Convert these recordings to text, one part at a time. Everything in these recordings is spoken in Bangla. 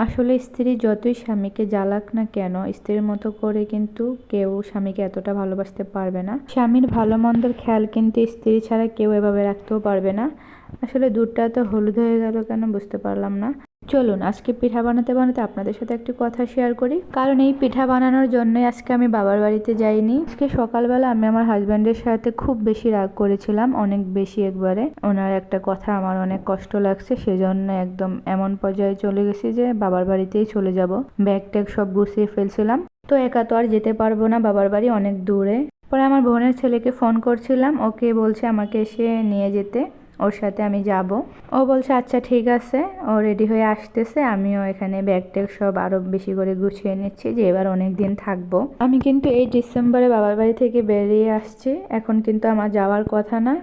আসলে স্ত্রী যতই স্বামীকে জ্বালাক না কেন, স্ত্রীর মতো করে কিন্তু কেউ স্বামীকে এতটা ভালোবাসতে পারবে না। স্বামীর ভালো মন্দের খেয়াল কিন্তু স্ত্রী ছাড়া কেউ এভাবে রাখতেও পারবে না। আসলে দুধটা তো হলুদ হয়ে গেল কেন বুঝতে পারলাম না। চলুন আজকে পিঠা বানাতে বানাতে আপনাদের সাথে একটি কথা শেয়ার করি। কারণ এই পিঠা বানানোর জন্যই আজকে আমি বাবার বাড়িতে যাইনি। আজকে সকালবেলা আমি আমার হাজব্যান্ডের সাথে খুব বেশি রাগ করেছিলাম, অনেক বেশি একবারে। ওনার একটা কথা আমার অনেক কষ্ট লাগছে, সেজন্য একদম এমন পর্যায়ে চলে গেছি যে বাবার বাড়িতেই চলে যাব। ব্যাগ ট্যাগ সব গুছিয়ে ফেলছিলাম, তো একা তো আর যেতে পারবো না, বাবার বাড়ি অনেক দূরে। পরে আমার বোনের ছেলেকে ফোন করছিলাম, ওকে বলছে আমাকে এসে নিয়ে যেতে, ওর সাথে আমি যাব। ও বলছে আচ্ছা ঠিক আছে, ও রেডি হয়ে আসতেছে। আমিও এখানে ব্যাগ ট্যাগ সব আরো বেশি করে গুছিয়ে নিচ্ছি যে এবার অনেক দিন থাকবো। আমি কিন্তু এই ডিসেম্বরে বাবার বাড়ি থেকে বেরিয়ে আসছি, এখন কিন্তু আমার যাওয়ার কথা না।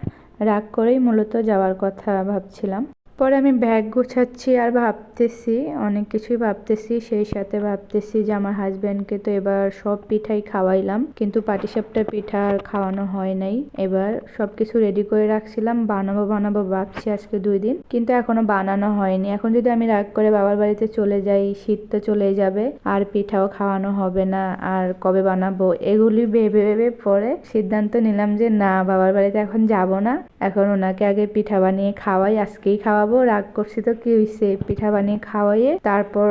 রাগ করেই মূলত যাওয়ার কথা ভাবছিলাম। পরে আমি ব্যাগ গোছাচ্ছি আর ভাবতেছি, অনেক কিছুই ভাবতেছি। সেই সাথে ভাবতেছি যে আমার হাজব্যান্ডকে তো এবার সব পিঠাই খাওয়াইলাম, কিন্তু পাটিসাপটা পিঠা আর খাওয়ানো হয় নাই। এবার সবকিছু রেডি করে রাখছিলাম, বানাবো বানাবো ভাবছি আজকে 2 দিন, কিন্তু এখনো বানানো হয়নি। এখন যদি আমি রাগ করে বাবার বাড়িতে চলে যাই, শীত তো চলে যাবে, আর পিঠাও খাওয়ানো হবে না, আর কবে বানাবো এগুলি ভেবে ভেবে পরে সিদ্ধান্ত নিলাম যে না, বাবার বাড়িতে এখন যাব না। এখন ওনাকে আগে পিঠা বানিয়ে খাওয়াই, আজকেই খাওয়াবো। রাগ করছি তো কি হয়েছে, পিঠা বানিয়ে খাওয়াইয়ে তারপর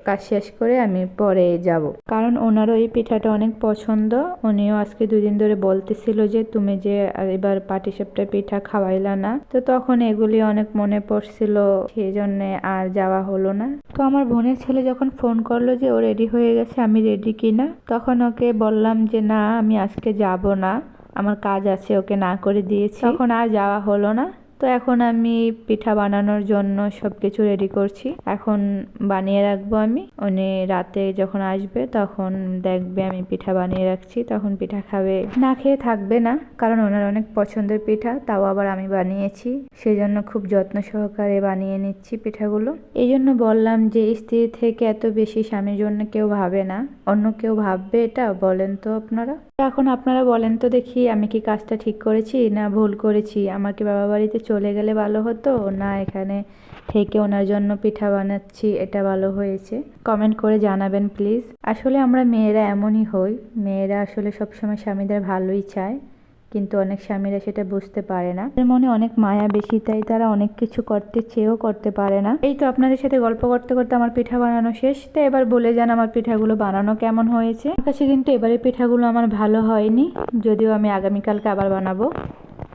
কাজ শেষ করে আমি পরে যাব। কারণ ওনারও এই পিঠাটা অনেক পছন্দ। উনিও আজকে 2 দিন ধরে বলতেছিল যে তুমি যে এবার পাটিসাপটা পিঠা খাওয়াইলা না, তো তখন এগুলি অনেক মনে পড়ছিল, সেই জন্য আর যাওয়া হলো না। তো আমার বোনের ছেলে যখন ফোন করলো যে ও রেডি হয়ে গেছে, আমি রেডি কিনা, তখন ওকে বললাম যে না আমি আজকে যাব না, আমার কাজ আছে, ওকে না করে দিয়েছি। তখন আর যাওয়া হলো না। তো এখন আমি পিঠা বানানোর জন্য সবকিছু রেডি করছি, এখন বানিয়ে রাখবো আমি। উনি রাতে যখন আসবে তখন দেখবে আমি পিঠা বানিয়ে রাখছি, তখন পিঠা খাবে, না খেয়ে থাকবে না। কারণ ওনার অনেক পছন্দের পিঠা, তাও আবার আমি বানিয়েছি, সেই জন্য খুব যত্ন সহকারে বানিয়ে নিচ্ছি পিঠাগুলো। এই জন্য বললাম যে স্ত্রী থেকে এত বেশি স্বামীর জন্য কেউ ভাবে না। অন্য কেউ ভাববে এটা? বলেন তো আপনারা। এখন আপনারা বলেন তো দেখি, আমি কি কাজটা ঠিক করেছি না ভুল করেছি? আমার কি বাবা বাড়িতে চলে গেলে ভালো হতো, না এখানে থেকে ওনার জন্য পিঠা বানাচ্ছি এটা ভালো হয়েছে? কমেন্ট করে জানাবেন প্লিজ। আসলে আমরা মেয়েরা এমনই হই, মেয়েরা আসলে সবসময় স্বামীদের ভালোই চায়, কিন্তু অনেক স্বামীরা সেটা বুঝতে পারে না। এর মনে অনেক মায়া বেশি, তাই তারা অনেক কিছু করতে চেয়েও করতে পারে না। এই তো আপনাদের সাথে গল্প করতে করতে আমার পিঠা বানানো শেষ। তো এবার বলে যান আমার পিঠাগুলো বানানো কেমন হয়েছে। আমার কাছে কিন্তু এবারে পিঠাগুলো আমার ভালো হয়নি, যদিও আমি আগামীকালকে আবার বানাবো।